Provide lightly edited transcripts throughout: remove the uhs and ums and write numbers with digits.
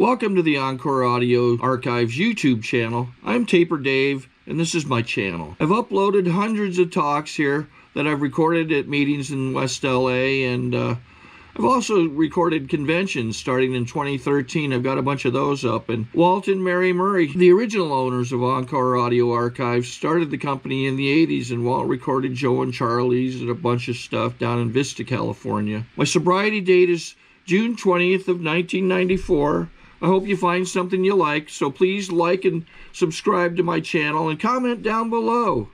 Welcome to the Encore Audio Archives YouTube channel. I'm Taper Dave, and this is my channel. I've uploaded hundreds of talks here that I've recorded at meetings in West LA, and I've also recorded conventions starting in 2013. I've got a bunch of those up. And Walt and Mary Murray, the original owners of Encore Audio Archives, started the company in the 80s, and Walt recorded Joe and Charlie's and a bunch of stuff down in Vista, California. My sobriety date is June 20th of 1994. I hope you find something you like, so please like and subscribe to my channel and comment down below.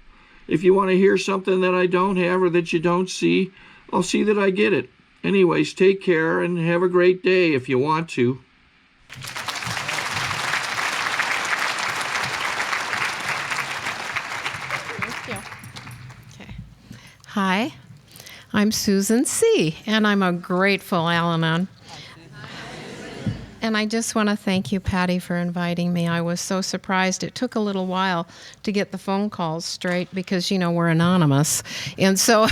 If you want to hear something that I don't have or that you don't see, I'll see that I get it. Anyways, take care and have a great day if you want to. Thank you. Okay. Hi, I'm Susan C., and I'm a grateful Al-Anon. And I just want to thank you, Patty, for inviting me. I was so surprised. It took a little while to get the phone calls straight because, you know, we're anonymous. And so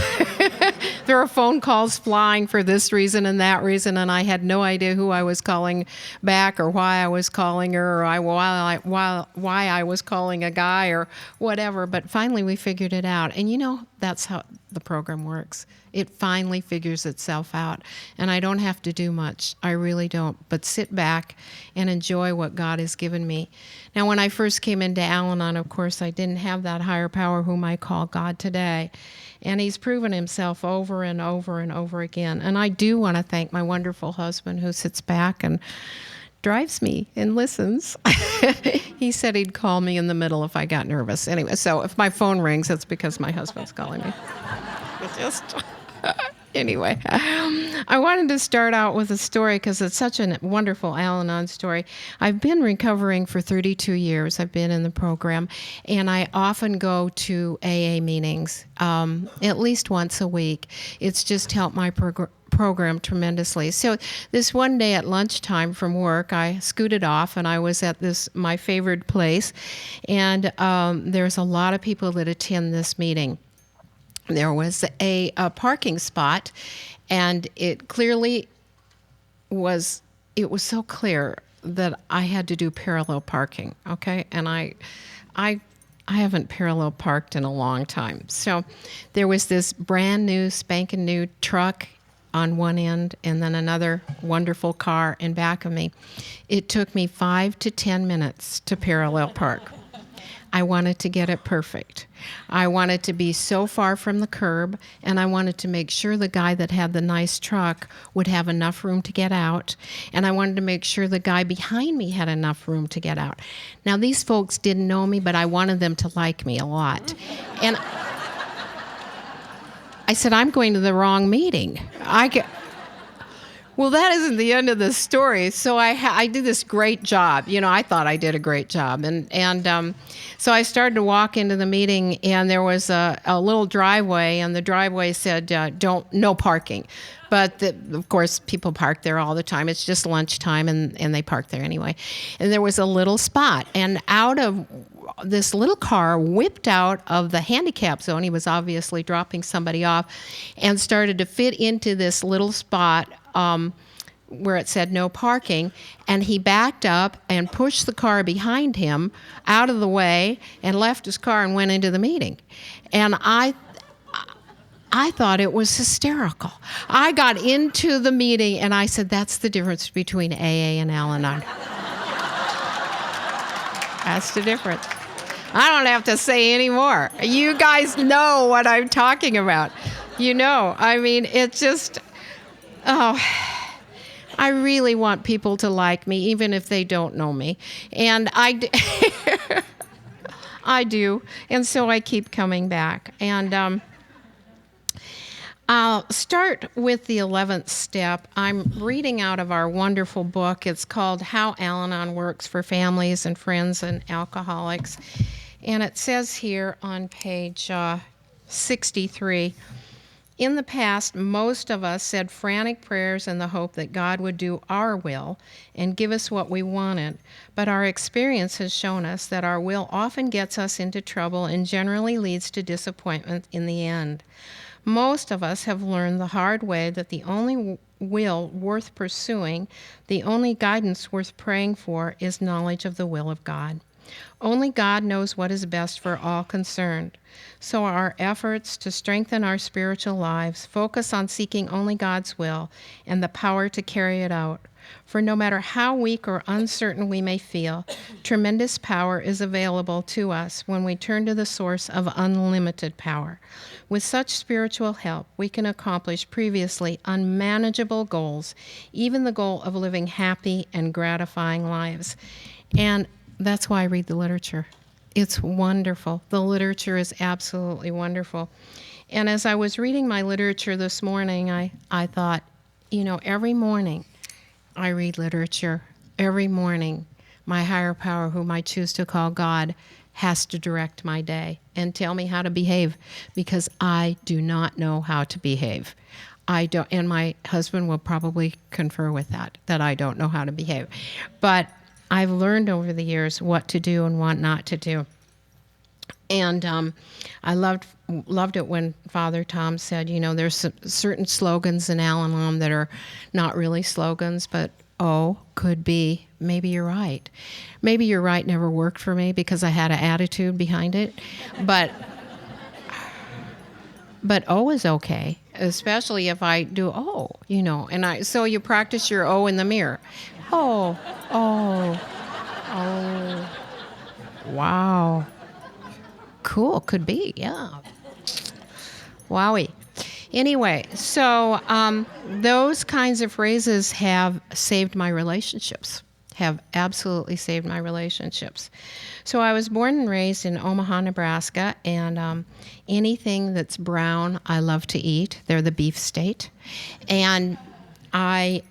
there are phone calls flying for this reason and that reason, and I had no idea who I was calling back or why I was calling her or why I was calling a guy or whatever. But finally we figured it out. And, you know, that's how the program works. It finally figures itself out. And I don't have to do much. I really don't. But sit back and enjoy what God has given me. Now, when I first came into Al-Anon, of course, I didn't have that higher power whom I call God today. And he's proven himself over and over and over again. And I do want to thank my wonderful husband who sits back and drives me and listens. He said he'd call me in the middle if I got nervous. Anyway, so if my phone rings, that's because my husband's calling me. Anyway, I wanted to start out with a story because it's such a wonderful Al-Anon story. I've been recovering for 32 years. I've been in the program, and I often go to AA meetings at least once a week. It's just helped my program tremendously. So this one day at lunchtime from work, I scooted off and I was at my favorite place, and there's a lot of people that attend this meeting. There was a parking spot, and it was so clear that I had to do parallel parking, okay? And I haven't parallel parked in a long time. So there was this brand new, spanking new truck on one end and then another wonderful car in back of me. It took me 5 to 10 minutes to parallel park. I wanted to get it perfect. I wanted to be so far from the curb, and I wanted to make sure the guy that had the nice truck would have enough room to get out, and I wanted to make sure the guy behind me had enough room to get out. Now, these folks didn't know me, but I wanted them to like me a lot. And I said, I'm going to the wrong meeting. Well, that isn't the end of the story. So I did this great job. You know, I thought I did a great job. And so I started to walk into the meeting, and there was a little driveway, and the driveway said, no parking. But, of course, people park there all the time. It's just lunchtime, and they park there anyway. And there was a little spot. And out of this little car whipped out of the handicap zone. He was obviously dropping somebody off and started to fit into this little spot where it said no parking, and he backed up and pushed the car behind him out of the way and left his car and went into the meeting. And I thought it was hysterical. I got into the meeting and I said, that's the difference between AA and Al-Anon. That's the difference. I don't have to say any more. You guys know what I'm talking about. You know, I mean, it's just, I really want people to like me, even if they don't know me. And I do. And so I keep coming back. And I'll start with the 11th step. I'm reading out of our wonderful book. It's called How Al-Anon Works for Families and Friends and Alcoholics. And it says here on page 63, in the past, most of us said frantic prayers in the hope that God would do our will and give us what we wanted. But our experience has shown us that our will often gets us into trouble and generally leads to disappointment in the end. Most of us have learned the hard way that the only will worth pursuing, the only guidance worth praying for, is knowledge of the will of God. Only God knows what is best for all concerned. So our efforts to strengthen our spiritual lives focus on seeking only God's will and the power to carry it out. For no matter how weak or uncertain we may feel, tremendous power is available to us when we turn to the source of unlimited power. With such spiritual help, we can accomplish previously unmanageable goals, even the goal of living happy and gratifying lives. And that's why I read the literature. It's wonderful. The literature is absolutely wonderful. And as I was reading my literature this morning, I thought, every morning I read literature. Every morning, my higher power, whom I choose to call God, has to direct my day and tell me how to behave, because I do not know how to behave. I don't, and my husband will probably confer with that I don't know how to behave. But I've learned over the years what to do and what not to do. And I loved it when Father Tom said, there's certain slogans in Al-Anon that are not really slogans, but could be, maybe you're right. Maybe you're right never worked for me because I had an attitude behind it. But is okay, especially if I do and so you practice your in the mirror. Wow. Cool, could be, yeah. Wowie. Anyway, so those kinds of phrases have saved my relationships, have absolutely saved my relationships. So I was born and raised in Omaha, Nebraska, and anything that's brown I love to eat. They're the beef state. And I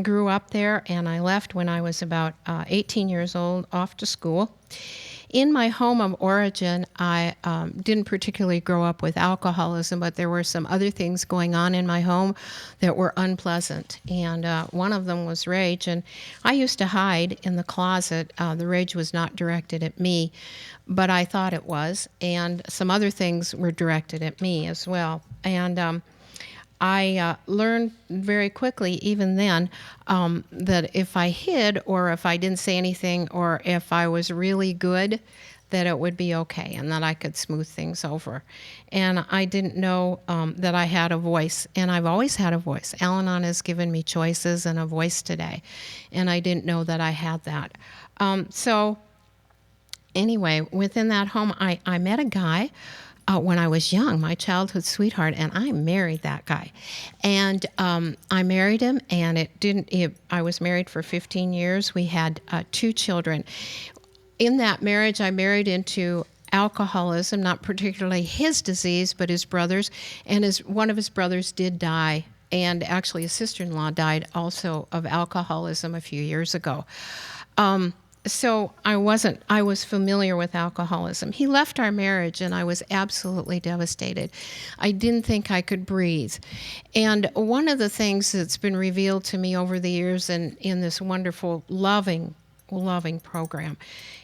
grew up there, and I left when I was about 18 years old, off to school. In my home of origin, I didn't particularly grow up with alcoholism, but there were some other things going on in my home that were unpleasant. And one of them was rage. And I used to hide in the closet. The rage was not directed at me, but I thought it was. And some other things were directed at me as well. And I learned very quickly, even then, that if I hid or if I didn't say anything or if I was really good, that it would be okay and that I could smooth things over. And I didn't know that I had a voice, and I've always had a voice. Al-Anon has given me choices and a voice today, and I didn't know that I had that. So anyway, within that home, I met a guy when I was young, my childhood sweetheart, and I married that guy. And I married him, and I was married for 15 years. We had 2 children. In that marriage, I married into alcoholism, not particularly his disease, but his brother's. And one of his brothers did die, and actually his sister-in-law died also of alcoholism a few years ago. So I was familiar with alcoholism. He left our marriage, and I was absolutely devastated. I didn't think I could breathe. And one of the things that's been revealed to me over the years in this wonderful, loving program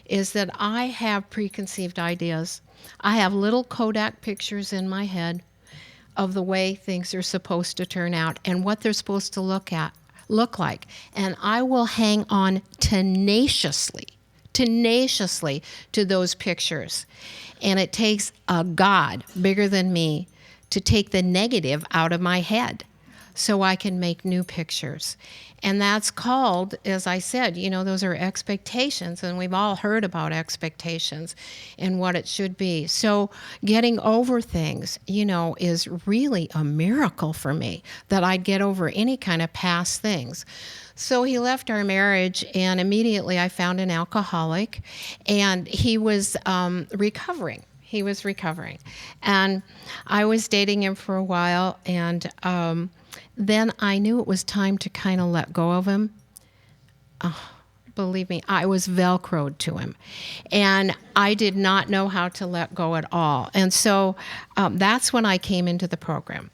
is that I have preconceived ideas. I have little Kodak pictures in my head of the way things are supposed to turn out and what they're supposed to look like. And I will hang on tenaciously to those pictures. And it takes a God bigger than me to take the negative out of my head so I can make new pictures. And that's called, as I said, those are expectations, and we've all heard about expectations and what it should be. So getting over things, is really a miracle for me, that I'd get over any kind of past things. So he left our marriage, and immediately I found an alcoholic, and he was recovering. And I was dating him for a while, and then I knew it was time to kind of let go of him. Believe me, I was Velcroed to him. And I did not know how to let go at all. And so that's when I came into the program.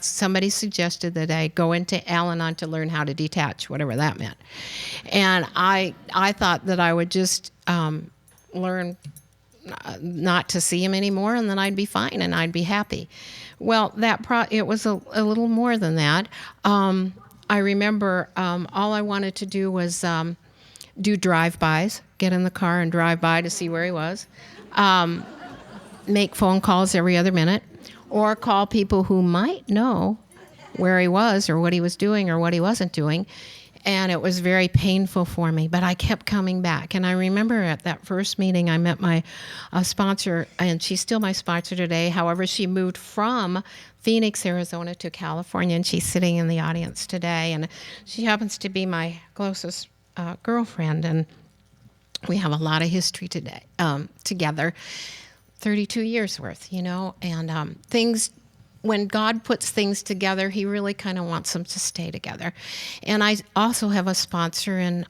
Somebody suggested that I go into Al-Anon to learn how to detach, whatever that meant. And I thought that I would just learn not to see him anymore, and then I'd be fine and I'd be happy. Well, it was a little more than that. I remember all I wanted to do was do drive-bys, get in the car and drive by to see where he was, make phone calls every other minute, or call people who might know where he was or what he was doing or what he wasn't doing. And it was very painful for me, but I kept coming back. And I remember at that first meeting, I met my sponsor, and she's still my sponsor today. However, she moved from Phoenix, Arizona to California, and she's sitting in the audience today. And she happens to be my closest girlfriend, and we have a lot of history today together, 32 years worth, and things. When God puts things together, he really kind of wants them to stay together. And I also have a sponsor in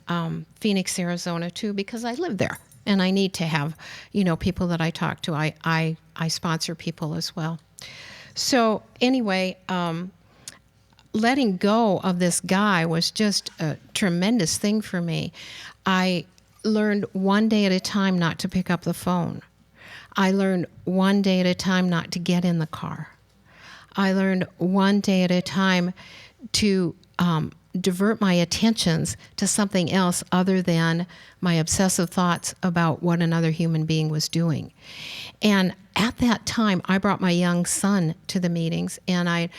Phoenix, Arizona, too, because I live there. And I need to have, people that I talk to. I sponsor people as well. So anyway, letting go of this guy was just a tremendous thing for me. I learned one day at a time not to pick up the phone. I learned one day at a time not to get in the car. I learned one day at a time to divert my attentions to something else other than my obsessive thoughts about what another human being was doing. And at that time, I brought my young son to the meetings, and I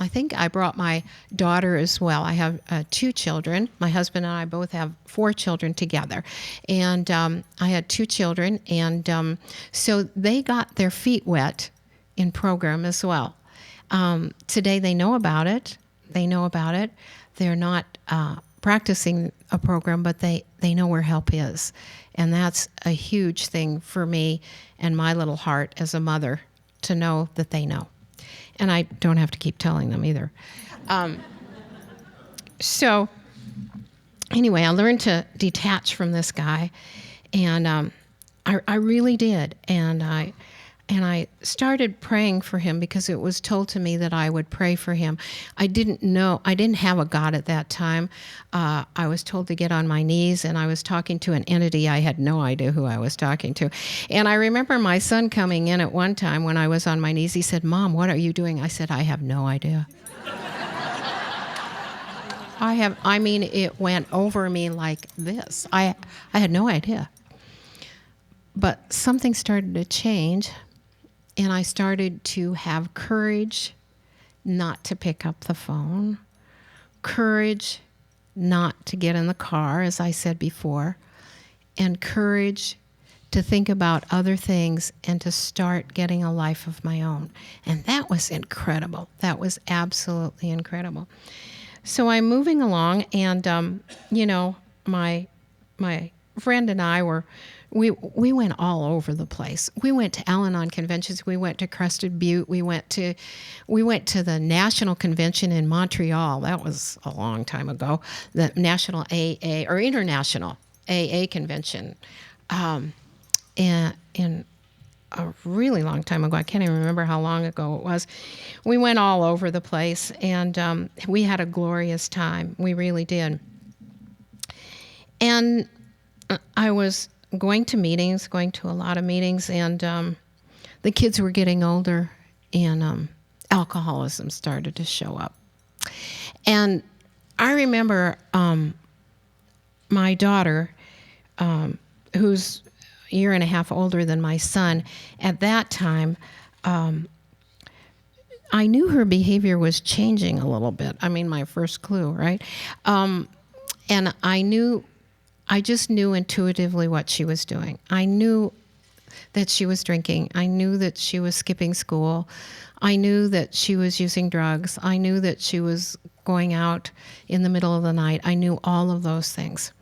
think I brought my daughter as well. I have 2 children. My husband and I both have 4 children together. And I had 2 children, and so they got their feet wet in program as well. Today they know about it. They're not practicing a program, but they know where help is. And that's a huge thing for me and my little heart as a mother, to know that they know. And I don't have to keep telling them either. So anyway, I learned to detach from this guy, and I really did. And I started praying for him because it was told to me that I would pray for him. I didn't have a God at that time. I was told to get on my knees, and I was talking to an entity. I had no idea who I was talking to. And I remember my son coming in at one time when I was on my knees. He said, "Mom, what are you doing?" I said, "I have no idea." It went over me like this. I had no idea. But something started to change. And I started to have courage not to pick up the phone, courage not to get in the car, as I said before, and courage to think about other things and to start getting a life of my own. And that was incredible. That was absolutely incredible. So I'm moving along, and, my friend and I we went all over the place. We went to Al-Anon conventions. We went to Crested Butte. We went to the national convention in Montreal. That was a long time ago. The national AA or international AA convention, in a really long time ago. I can't even remember how long ago it was. We went all over the place, and we had a glorious time. We really did. And I was going to a lot of meetings, and the kids were getting older, and alcoholism started to show up. And I remember my daughter, who's a year and a half older than my son, at that time, I knew her behavior was changing a little bit. My first clue, right? And I just knew intuitively what she was doing. I knew that she was drinking. I knew that she was skipping school. I knew that she was using drugs. I knew that she was going out in the middle of the night. I knew all of those things.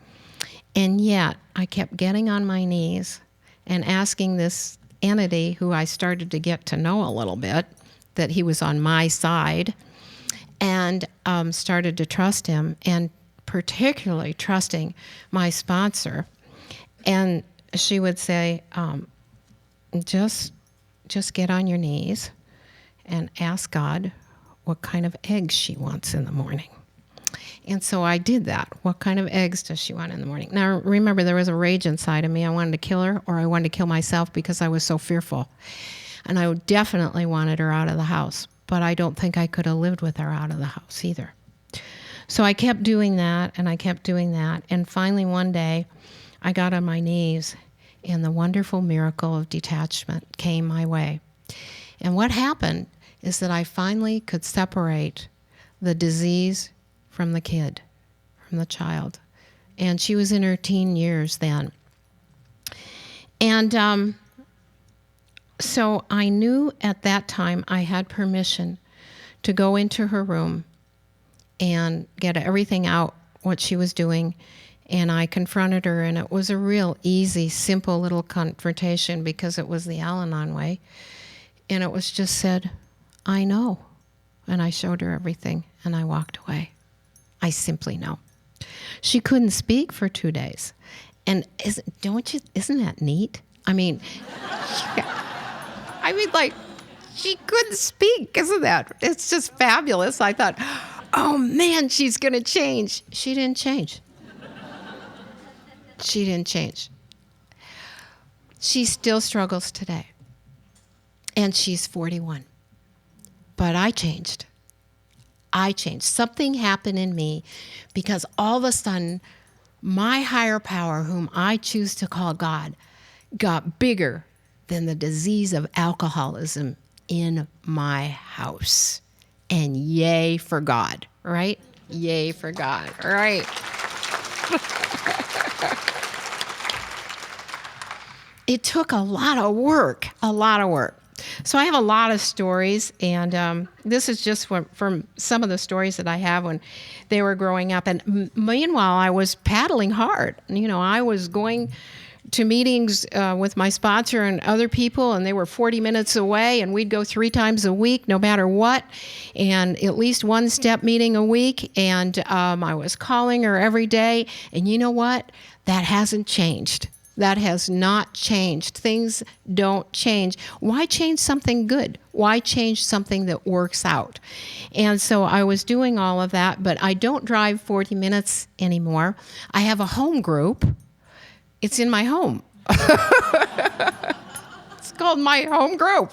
And yet, I kept getting on my knees and asking this entity, who I started to get to know a little bit, that he was on my side, and started to trust him, and particularly trusting my sponsor. And she would say, just get on your knees and ask God what kind of eggs she wants in the morning. And so I did that. What kind of eggs does she want in the morning? Now, remember, there was a rage inside of me. I wanted to kill her, or I wanted to kill myself because I was so fearful. And I definitely wanted her out of the house, but I don't think I could have lived with her out of the house either. So I kept doing that, and I kept doing that. And finally one day, I got on my knees, and the wonderful miracle of detachment came my way. And what happened is that I finally could separate the disease from the kid, from the child. And she was in her teen years then. And so I knew at that time I had permission to go into her room and get everything out, what she was doing. And I confronted her, and it was a real easy, simple little confrontation because it was the Al-Anon way. And it was just said, I know. And I showed her everything, and I walked away. I simply know. She couldn't speak for 2 days. And isn't that neat? I mean, like, she couldn't speak. Isn't that? It's just fabulous. I thought, oh man, she's going to change. She didn't change. She didn't change. She still struggles today. And she's 41. But I changed. I changed. Something happened in me because all of a sudden, my higher power, whom I choose to call God, got bigger than the disease of alcoholism in my house. And yay for God, right? Yay for God, right? It took a lot of work, So I have a lot of stories, and this is just from some of the stories that I have when they were growing up. And meanwhile, I was paddling hard. I was going to meetings with my sponsor and other people, and they were 40 minutes away, and we'd go 3 times a week, no matter what, and at least one step meeting a week. And I was calling her every day. And you know what? That hasn't changed. That has not changed. Things don't change. Why change something good? Why change something that works out? And so I was doing all of that, but I don't drive 40 minutes anymore. I have a home group. It's in my home. It's called My Home Group.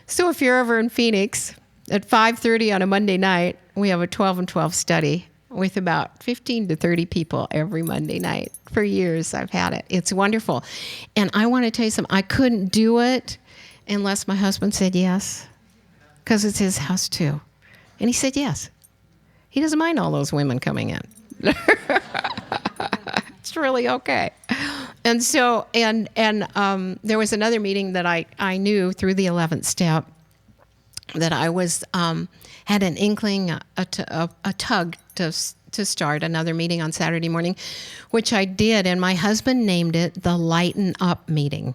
So if you're ever in Phoenix at 5:30 on a Monday night, we have a 12 and 12 study with about 15 to 30 people every Monday night. For years, I've had it. It's wonderful. And I want to tell you something. I couldn't do it unless my husband said yes, because it's his house too. And he said yes. He doesn't mind all those women coming in. It's really okay. And so, and there was another meeting that I knew through the 11th step that I was had an inkling, a tug to start another meeting on Saturday morning, which I did, and my husband named it the Lighten Up meeting.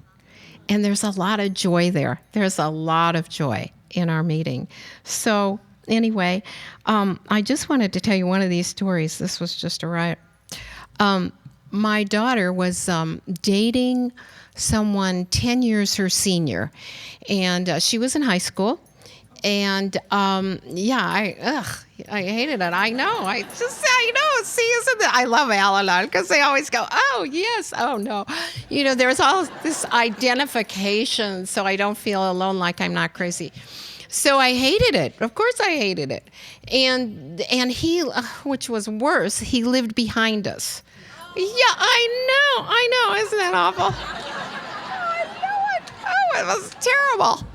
And there's a lot of joy there. There's a lot of joy in our meeting. So anyway, I just wanted to tell you one of these stories. This was just a riot. My daughter was dating someone 10 years her senior, and she was in high school. And I hated it. I know. See, isn't it? I love Al-Anon because they always go, oh yes, oh no. There's all this identification, so I don't feel alone, like I'm not crazy. So I hated it. Of course I hated it. And he, which was worse, he lived behind us. Yeah, I know. Isn't that awful? I know it. Oh, it was terrible.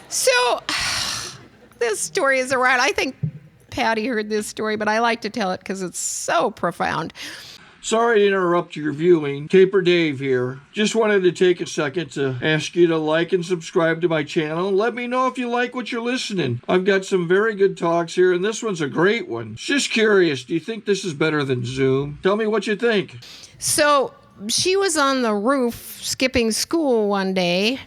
So this story is around. I think Patty heard this story, but I like to tell it because it's so profound. Sorry to interrupt your viewing. Taper Dave here. Just wanted to take a second to ask you to like and subscribe to my channel. Let me know if you like what you're listening. I've got some very good talks here, and this one's a great one. Just curious, do you think this is better than Zoom? Tell me what you think. So she was on the roof skipping school one day,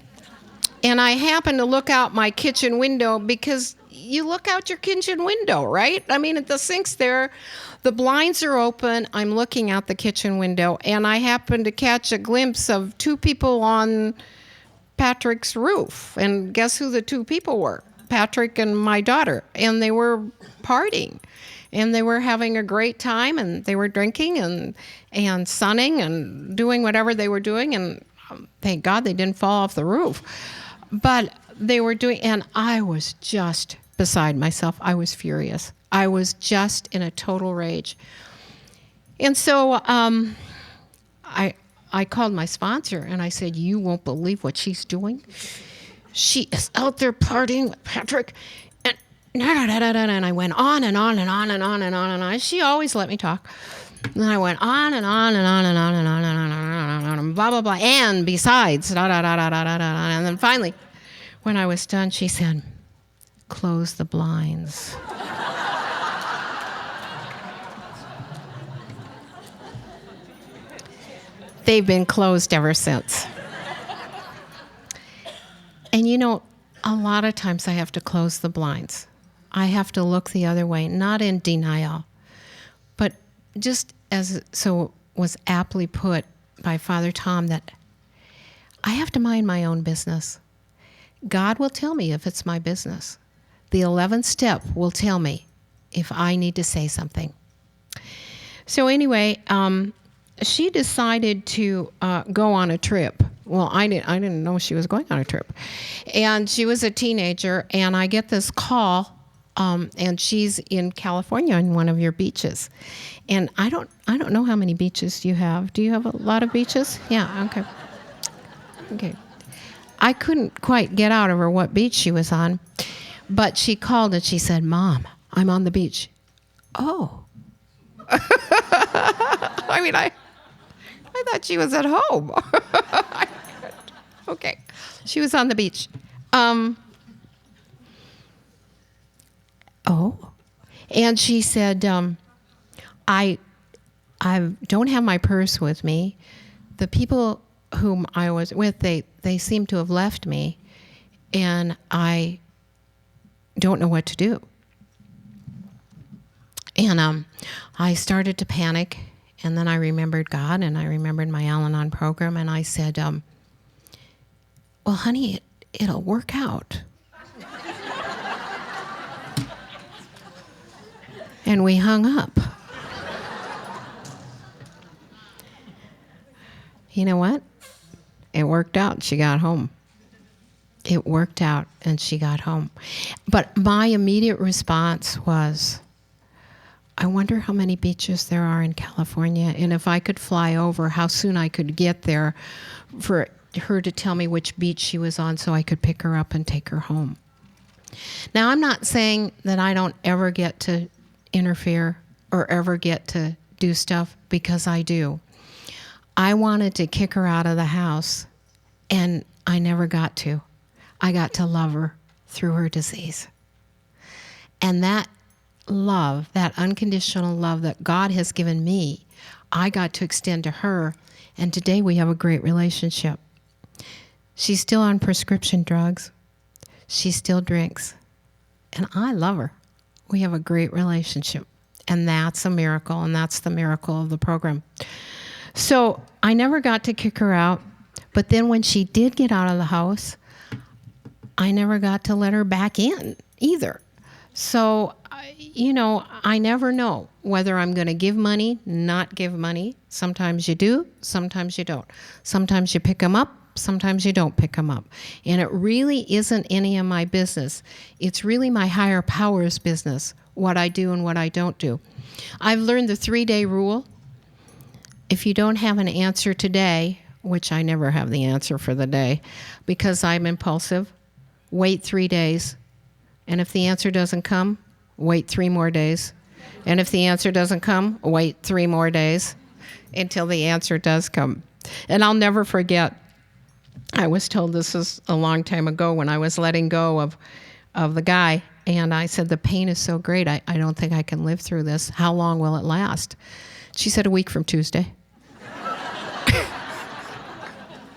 and I happened to look out my kitchen window because you look out your kitchen window, right? I mean, the sink's there. The blinds are open. I'm looking out the kitchen window, and I happened to catch a glimpse of 2 people on Patrick's roof. And guess who the 2 people were? Patrick and my daughter. And they were partying. And they were having a great time, and they were drinking and sunning and doing whatever they were doing. And Thank God they didn't fall off the roof. But they were doing, and I was just beside myself. I was furious. I was just in a total rage. And so I called my sponsor and I said, you won't believe what she's doing. She is out there partying with Patrick. And I went on and on and on and on and on and on. She always let me talk. And I went on and on and on and on and on and on and on and blah, blah, blah. And besides, da, da, da, da, da, da, da. And then finally, when I was done, she said, close the blinds. They've been closed ever since. And you know, a lot of times I have to close the blinds. I have to look the other way, not in denial, but just as so was aptly put by Father Tom, that I have to mind my own business. God will tell me if it's my business. The 11th step will tell me if I need to say something. So anyway, she decided to go on a trip. Well, I didn't know she was going on a trip. And she was a teenager, and I get this call, and she's in California on one of your beaches. And I don't know how many beaches you have. Do you have a lot of beaches? Yeah, okay. Okay. I couldn't quite get out of her what beach she was on, but she called and she said, Mom, I'm on the beach. Oh. I mean, I thought she was at home. Okay. She was on the beach. Oh. And she said, I don't have my purse with me. The people whom I was with, they seem to have left me, and I don't know what to do. And I started to panic, and then I remembered God, and I remembered my Al-Anon program, and I said, well, honey, it'll work out. And we hung up. You know what? It worked out. She got home. It worked out, and she got home. But my immediate response was, I wonder how many beaches there are in California, and if I could fly over, how soon I could get there for her to tell me which beach she was on so I could pick her up and take her home. Now, I'm not saying that I don't ever get to interfere or ever get to do stuff, because I do. I wanted to kick her out of the house, and I never got to. I got to love her through her disease. And that love, that unconditional love that God has given me, I got to extend to her, and today we have a great relationship. She's still on prescription drugs. She still drinks. And I love her. We have a great relationship. And that's a miracle, and that's the miracle of the program. So I never got to kick her out, but then when she did get out of the house, I never got to let her back in either. So, you know, I never know whether I'm going to give money, not give money. Sometimes you do, sometimes you don't. Sometimes you pick them up, sometimes you don't pick them up. And it really isn't any of my business. It's really my higher power's business, what I do and what I don't do. I've learned the 3-day rule. If you don't have an answer today, which I never have the answer for the day because I'm impulsive, wait 3 days. And if the answer doesn't come, wait 3 more days. And if the answer doesn't come, wait 3 more days until the answer does come. And I'll never forget, I was told this is a long time ago when I was letting go of the guy. And I said, the pain is so great, I don't think I can live through this. How long will it last? She said, a week from Tuesday.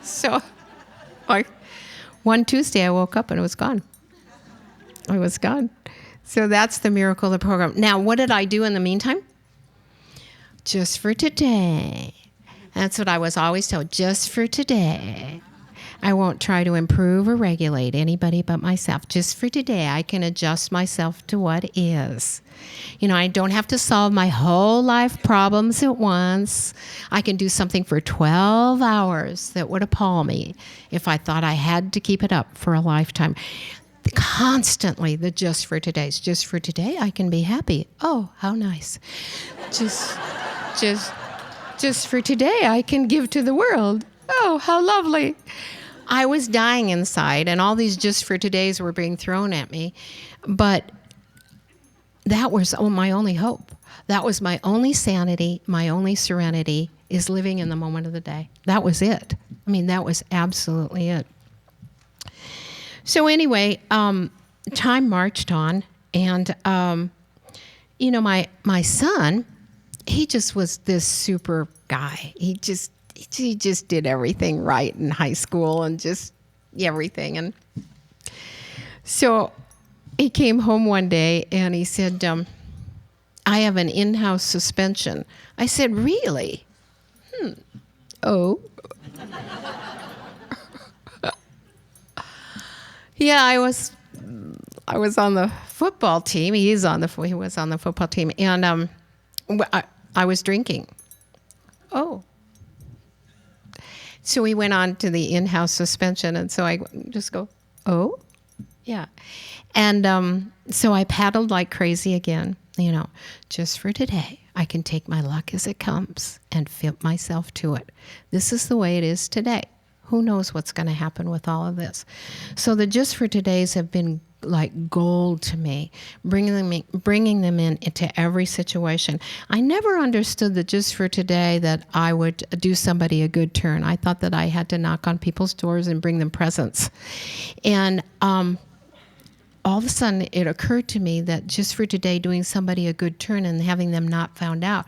So, one Tuesday I woke up and it was gone. It was gone. So that's the miracle of the program. Now, what did I do in the meantime? Just for today. That's what I was always told, just for today. I won't try to improve or regulate anybody but myself. Just for today, I can adjust myself to what is. I don't have to solve my whole life problems at once. I can do something for 12 hours that would appall me if I thought I had to keep it up for a lifetime. Constantly, the just for today's. Just for today, I can be happy. Oh, how nice. Just for today, I can give to the world. Oh, how lovely. I was dying inside, and all these just for todays were being thrown at me. But that was my only hope. That was my only sanity, my only serenity, is living in the moment of the day. That was it. That was absolutely it. So anyway, time marched on, and my son, he just was this super guy. He just did everything right in high school and just everything. And so he came home one day and he said, I have an in-house suspension. I said, really? Oh. Yeah, I was on the football team. He was on the football team, and I was drinking. Oh. So we went on to the in-house suspension, and so I just go, oh, yeah. And so I paddled like crazy again, just for today. I can take my luck as it comes and fit myself to it. This is the way it is today. Who knows what's going to happen with all of this? So the just for todays have been like gold to me, bringing them into every situation. I never understood that just for today that I would do somebody a good turn. I thought that I had to knock on people's doors and bring them presents. And all of a sudden it occurred to me that just for today, doing somebody a good turn and having them not found out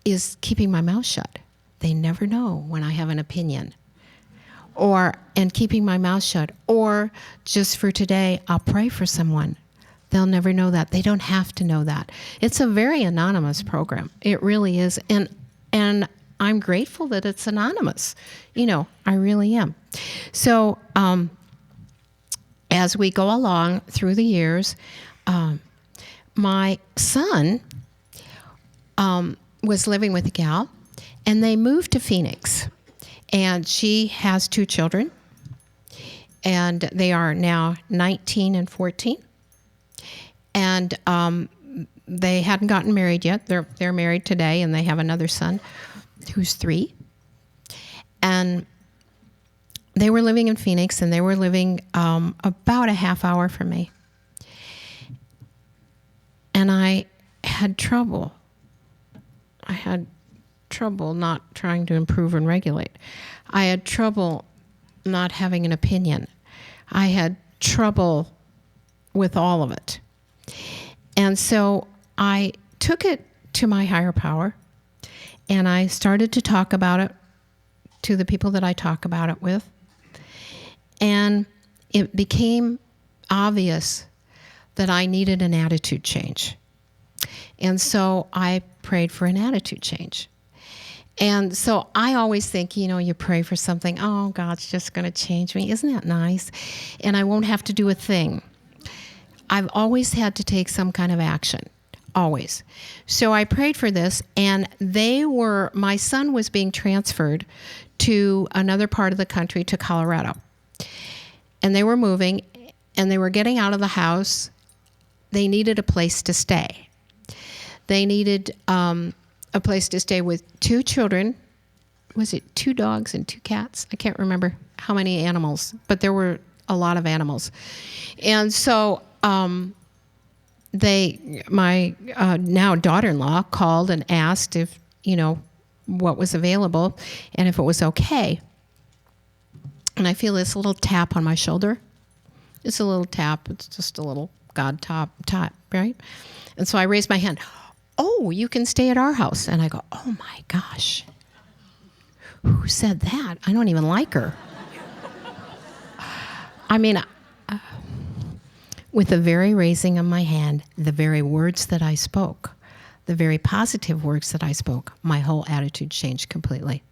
is keeping my mouth shut. They never know when I have an opinion. And keeping my mouth shut. Or just for today, I'll pray for someone. They'll never know that. They don't have to know that. It's a very anonymous program. It really is. And I'm grateful that it's anonymous. I really am. So as we go along through the years, my son was living with a gal, and they moved to Phoenix. And she has 2 children, and they are now 19 and 14. And they hadn't gotten married yet. They're married today, and they have another son who's 3. And they were living in Phoenix, and they were living about a half hour from me. And I had trouble. Not trying to improve and regulate. I had trouble not having an opinion. I had trouble with all of it. And so I took it to my higher power, and I started to talk about it to the people that I talk about it with. And it became obvious that I needed an attitude change. And so I prayed for an attitude change. And so I always think, you pray for something, oh, God's just going to change me. Isn't that nice? And I won't have to do a thing. I've always had to take some kind of action, always. So I prayed for this, and my son was being transferred to another part of the country, to Colorado. And they were moving, and they were getting out of the house. They needed a place to stay. They needed a place to stay with 2 children. Was it 2 dogs and 2 cats? I can't remember how many animals, but there were a lot of animals. And so my now daughter-in-law called and asked if, what was available and if it was okay. And I feel this little tap on my shoulder. It's a little tap. It's just a little God tap, right? And so I raised my hand. Oh, you can stay at our house. And I go, oh my gosh, who said that? I don't even like her. With the very raising of my hand, the very words that I spoke, the very positive words that I spoke, my whole attitude changed completely.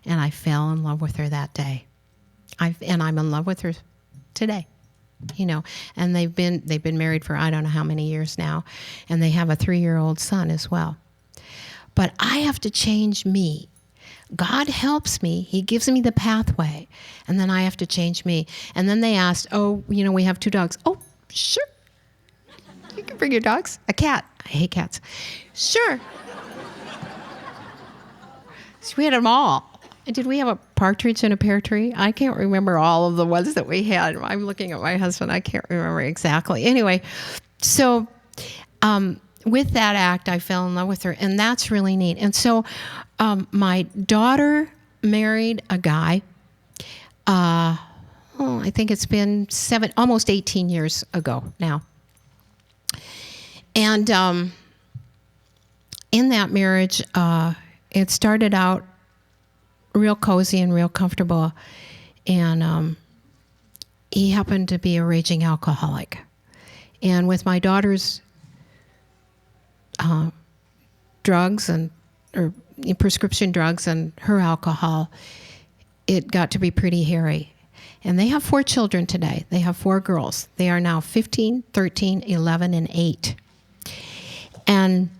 And I fell in love with her that day. And I'm in love with her today. And they've been married for I don't know how many years now, and they have a 3-year-old son as well. But I have to change me. God helps me. He gives me the pathway, and then I have to change me. And then they asked, we have 2 dogs. Oh, sure. You can bring your dogs. A cat. I hate cats. Sure. So we had them all. Did we have a partridge in a pear tree? I can't remember all of the ones that we had. I'm looking at my husband. I can't remember exactly. Anyway, so with that act, I fell in love with her, and that's really neat. And so my daughter married a guy, I think it's been almost 18 years ago now. And in that marriage, it started out real cozy and real comfortable. And he happened to be a raging alcoholic. And with my daughter's drugs or prescription drugs and her alcohol, it got to be pretty hairy. And they have 4 children today. They have 4 girls. They are now 15, 13, 11, and 8. And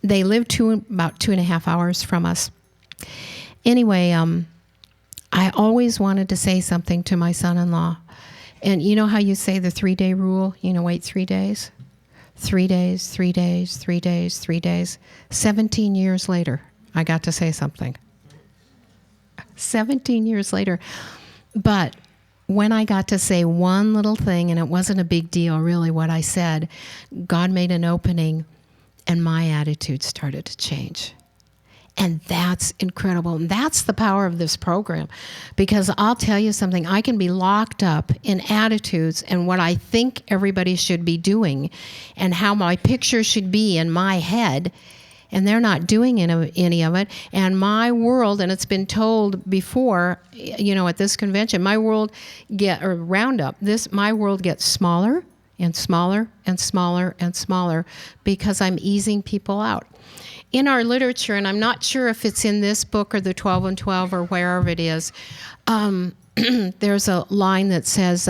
they live about 2.5 hours from us. Anyway, I always wanted to say something to my son-in-law. And you know how you say the 3-day rule? Wait 3 days? 3 days, 3 days, 3 days, 3 days. 17 years later, I got to say something. 17 years later. But when I got to say one little thing, and it wasn't a big deal really what I said, God made an opening and my attitude started to change. And that's incredible. And that's the power of this program. Because I'll tell you something, I can be locked up in attitudes and what I think everybody should be doing and how my picture should be in my head, and they're not doing any of it. And my world, and it's been told before, at this convention, my world Roundup, my world gets smaller and smaller and smaller and smaller because I'm easing people out. In our literature, and I'm not sure if it's in this book or the 12 and 12 or wherever it is, there's a line that says,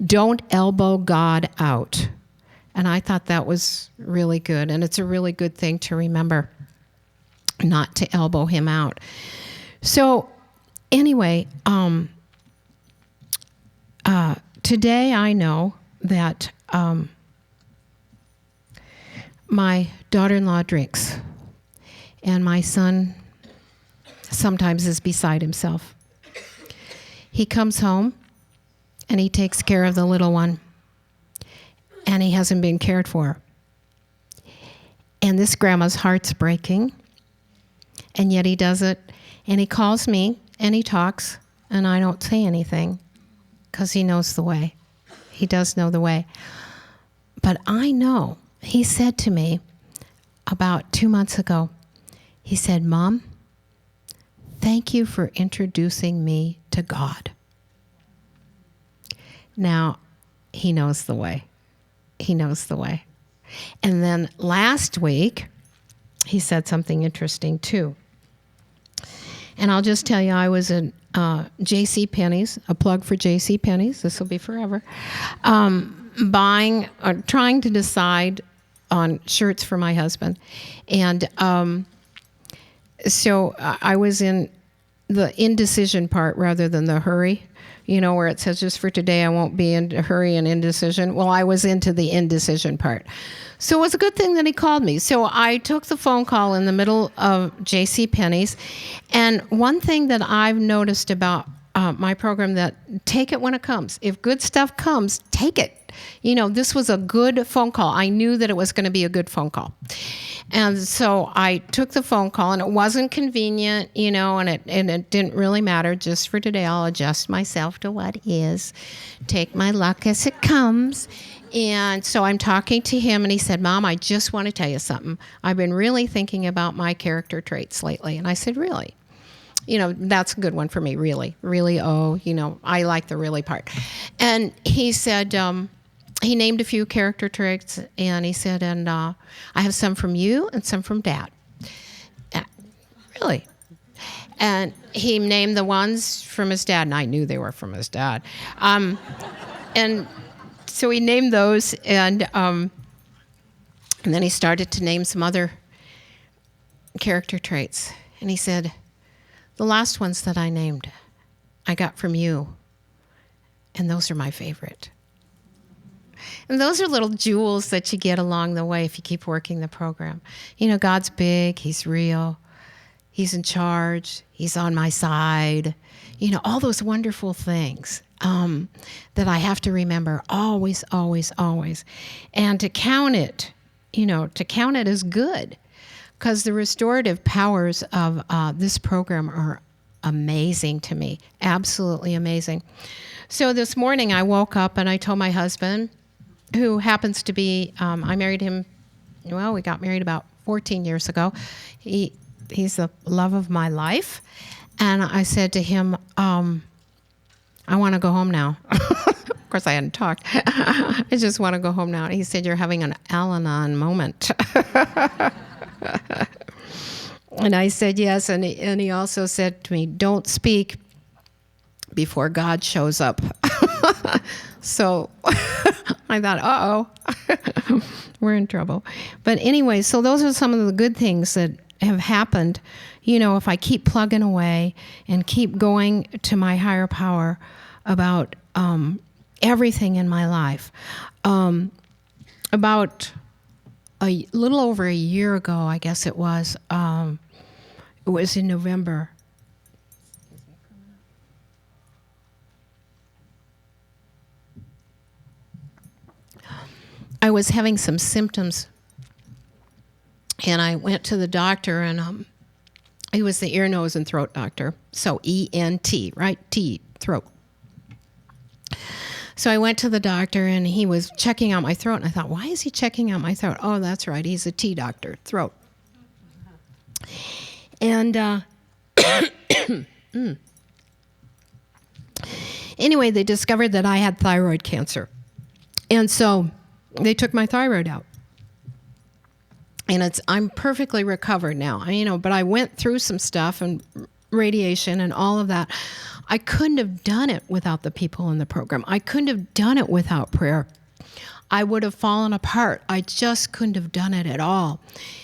don't elbow God out. And I thought that was really good. And it's a really good thing to remember, not to elbow him out. So anyway, today I know that my daughter-in-law drinks. And my son sometimes is beside himself. He comes home and he takes care of the little one. And he hasn't been cared for. And this grandma's heart's breaking. And yet he does it. And he calls me and he talks. And I don't say anything because he knows the way. He does know the way. But I know, he said to me about 2 months ago, he said, Mom, thank you for introducing me to God. Now, he knows the way. He knows the way. And then last week, he said something interesting too. And I'll just tell you, I was in J.C. Penney's, a plug for J.C. Penney's, this will be forever, trying to decide on shirts for my husband. And so I was in the indecision part rather than the hurry, where it says just for today I won't be in a hurry and indecision. Well, I was into the indecision part. So it was a good thing that he called me. So I took the phone call in the middle of J.C. Penney's. And one thing that I've noticed about my program, that take it when it comes. If good stuff comes, take it. This was a good phone call. I knew that it was going to be a good phone call. And so I took the phone call, and it wasn't convenient, and it didn't really matter. Just for today, I'll adjust myself to what is, take my luck as it comes. And so I'm talking to him, and he said, Mom, I just want to tell you something. I've been really thinking about my character traits lately. And I said, really? That's a good one for me, really. Really, I like the really part. And he said, he named a few character traits, and he said, and I have some from you and some from Dad. Really? And he named the ones from his dad, and I knew they were from his dad. And so he named those, and then he started to name some other character traits. And he said, the last ones that I named, I got from you, and those are my favorite. And those are little jewels that you get along the way if you keep working the program. You know, God's big, he's real, he's in charge, he's on my side. You know, all those wonderful things that I have to remember always, always, always. And to count it, you know, to count it as good, because the restorative powers of this program are amazing to me, absolutely amazing. So this morning I woke up and I told my husband, who happens to be, I married him, well, we got married about 14 years ago. He's the love of my life. And I said to him, I want to go home now. Of course, I hadn't talked. I just want to go home now. And he said, you're having an Al-Anon moment. And I said, yes. And he also said to me, don't speak before God shows up. So I thought, uh-oh, we're in trouble. But anyway, so those are some of the good things that have happened. You know, if I keep plugging away and keep going to my higher power about everything in my life. About a little over a year ago, I guess it was in November. I was having some symptoms, and I went to the doctor, and he was the ear, nose, and throat doctor. So E-N-T, right? T, throat. So I went to the doctor, and he was checking out my throat, and I thought, why is he checking out my throat? Oh, that's right, he's a T doctor, throat. And anyway, they discovered that I had thyroid cancer. And so they took my thyroid out. And I'm perfectly recovered now. You know, but I went through some stuff and radiation and all of that. I couldn't have done it without the people in the program. I couldn't have done it without prayer. I would have fallen apart. I just couldn't have done it at all.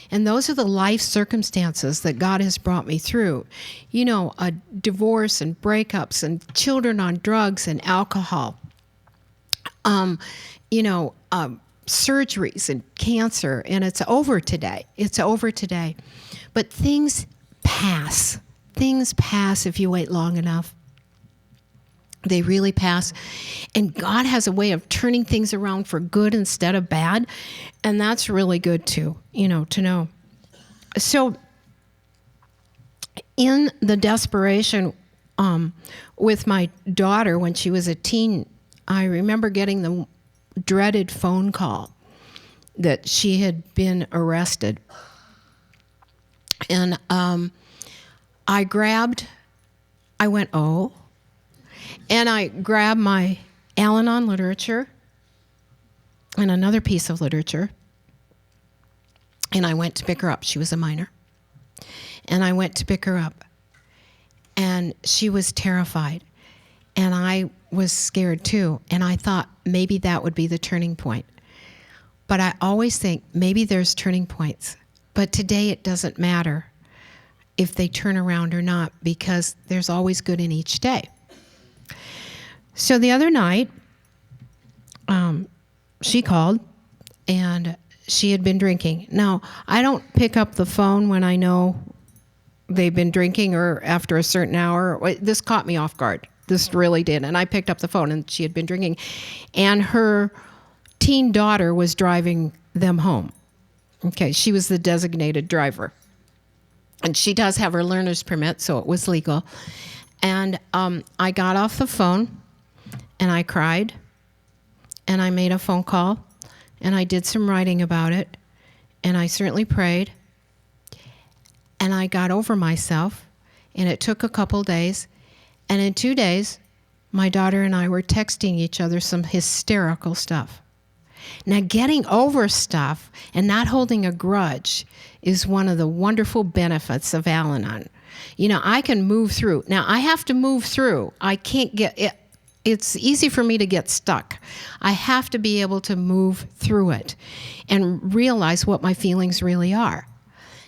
And those are the life circumstances that God has brought me through. You know, a divorce and breakups and children on drugs and alcohol. Surgeries and cancer, and it's over today. It's over today. But things pass. Things pass if you wait long enough. They really pass. And God has a way of turning things around for good instead of bad. And that's really good too, you know, to know. So in the desperation with my daughter when she was a teen, I remember getting the dreaded phone call that she had been arrested. And I went, oh. And I grabbed my Al-Anon literature and another piece of literature. And I went to pick her up. She was a minor. And I went to pick her up. And she was terrified. And I was scared too. And I thought maybe that would be the turning point. But I always think maybe there's turning points. But today it doesn't matter if they turn around or not, because there's always good in each day. So the other night, she called, and she had been drinking. Now, I don't pick up the phone when I know they've been drinking or after a certain hour. This caught me off guard. This really did. And I picked up the phone, and she had been drinking. And her teen daughter was driving them home. Okay, she was the designated driver. And she does have her learner's permit, so it was legal. And I got off the phone, and I cried, and I made a phone call, and I did some writing about it, and I certainly prayed, and I got over myself, and it took a couple days, and in 2 days, my daughter and I were texting each other some hysterical stuff. Now, getting over stuff and not holding a grudge is one of the wonderful benefits of Al-Anon. You know, I can move through. Now, I have to move through. I can't get it. It's easy for me to get stuck. I have to be able to move through it and realize what my feelings really are.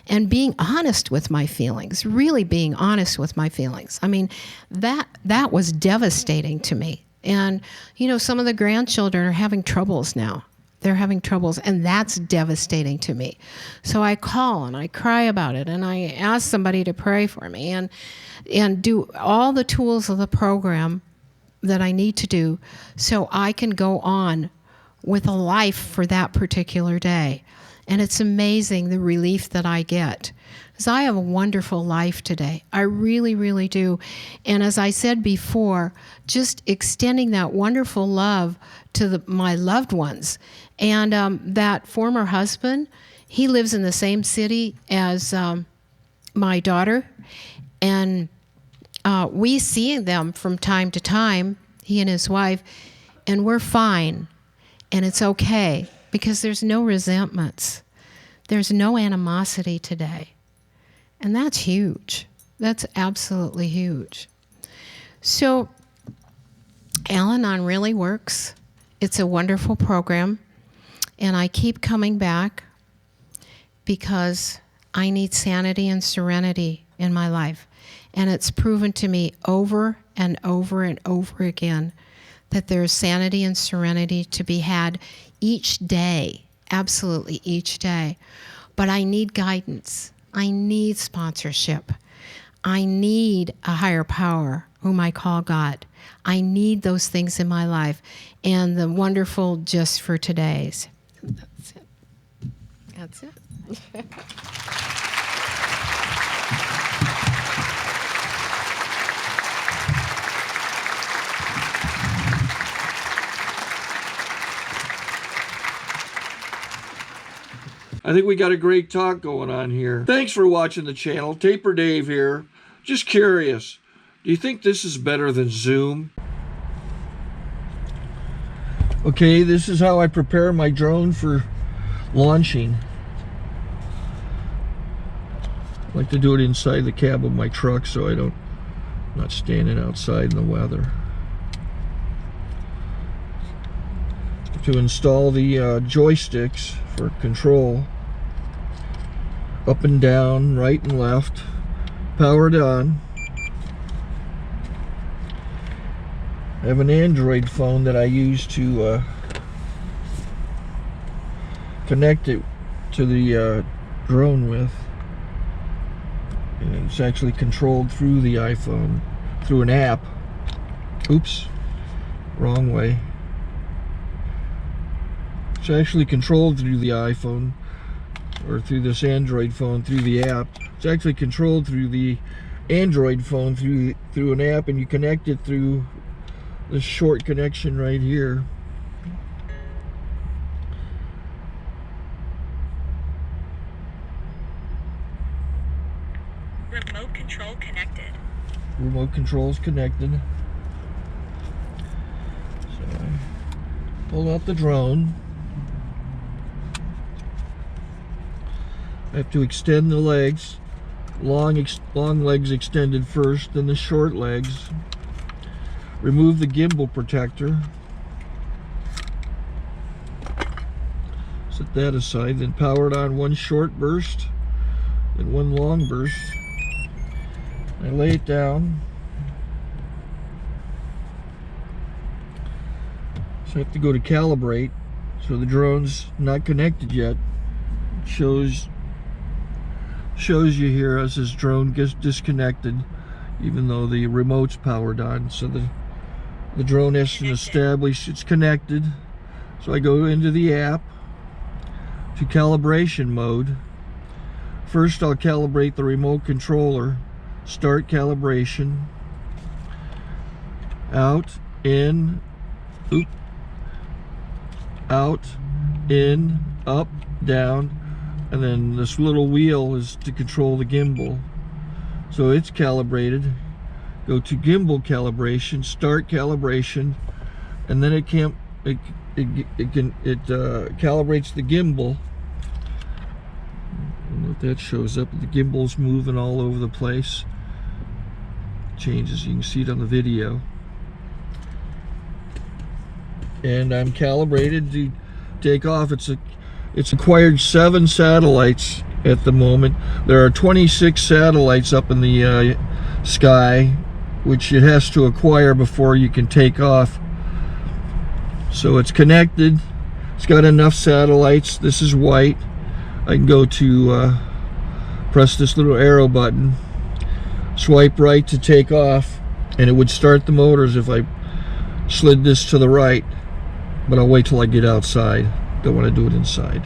And being honest with my feelings, really being honest with my feelings. I mean, that was devastating to me. And, you know, some of the grandchildren are having troubles now. They're having troubles, and that's devastating to me. So I call and I cry about it, and I ask somebody to pray for me and do all the tools of the program that I need to do so I can go on with a life for that particular day. And it's amazing the relief that I get. Because I have a wonderful life today. I really, really do. And as I said before, just extending that wonderful love to my loved ones. And that former husband, he lives in the same city as my daughter. And we see them from time to time, he and his wife, and we're fine. And it's okay because there's no resentments. There's no animosity today. And that's huge. That's absolutely huge. So Al-Anon really works. It's a wonderful program. And I keep coming back because I need sanity and serenity in my life. And it's proven to me over and over and over again that there's sanity and serenity to be had each day, absolutely each day. But I need guidance. I need sponsorship. I need a higher power, whom I call God. I need those things in my life. And the wonderful just for today's. That's it. That's it. I think we got a great talk going on here. Thanks for watching the channel. Taper Dave here. Just curious, do you think this is better than Zoom? Okay, this is how I prepare my drone for launching. I like to do it inside the cab of my truck so I'm not standing outside in the weather. To install the joysticks for control, up and down, right and left, powered on. I have an Android phone that I use to connect it to the drone with. And it's actually controlled through the iPhone, through an app. Oops, wrong way. It's actually controlled through the iPhone, or through this Android phone, through the app. It's actually controlled through the Android phone, through an app, and you connect it through this short connection right here. Remote control connected. Remote control's connected. So I pull out the drone. I have to extend the legs, long legs extended first, then the short legs. Remove the gimbal protector. Set that aside, then power it on one short burst, then one long burst. I lay it down. So I have to go to calibrate. So the drone's not connected yet. It shows you here as this drone gets disconnected, even though the remote's powered on. So the drone has to establish it's connected. So I go into the app to calibration mode. First I'll calibrate the remote controller. Start calibration. Out, in, oop, out, in, up, down. And then this little wheel is to control the gimbal. So it's calibrated. Go to gimbal calibration, start calibration, and then it it calibrates the gimbal. I don't know if that shows up. The gimbal's moving all over the place. Changes, you can see it on the video. And I'm calibrated to take off. It's acquired 7 satellites at the moment. There are 26 satellites up in the sky, which it has to acquire before you can take off. So it's connected. It's got enough satellites. This is white. I can go to press this little arrow button, swipe right to take off, and it would start the motors if I slid this to the right. But I'll wait till I get outside. Don't want to do it inside.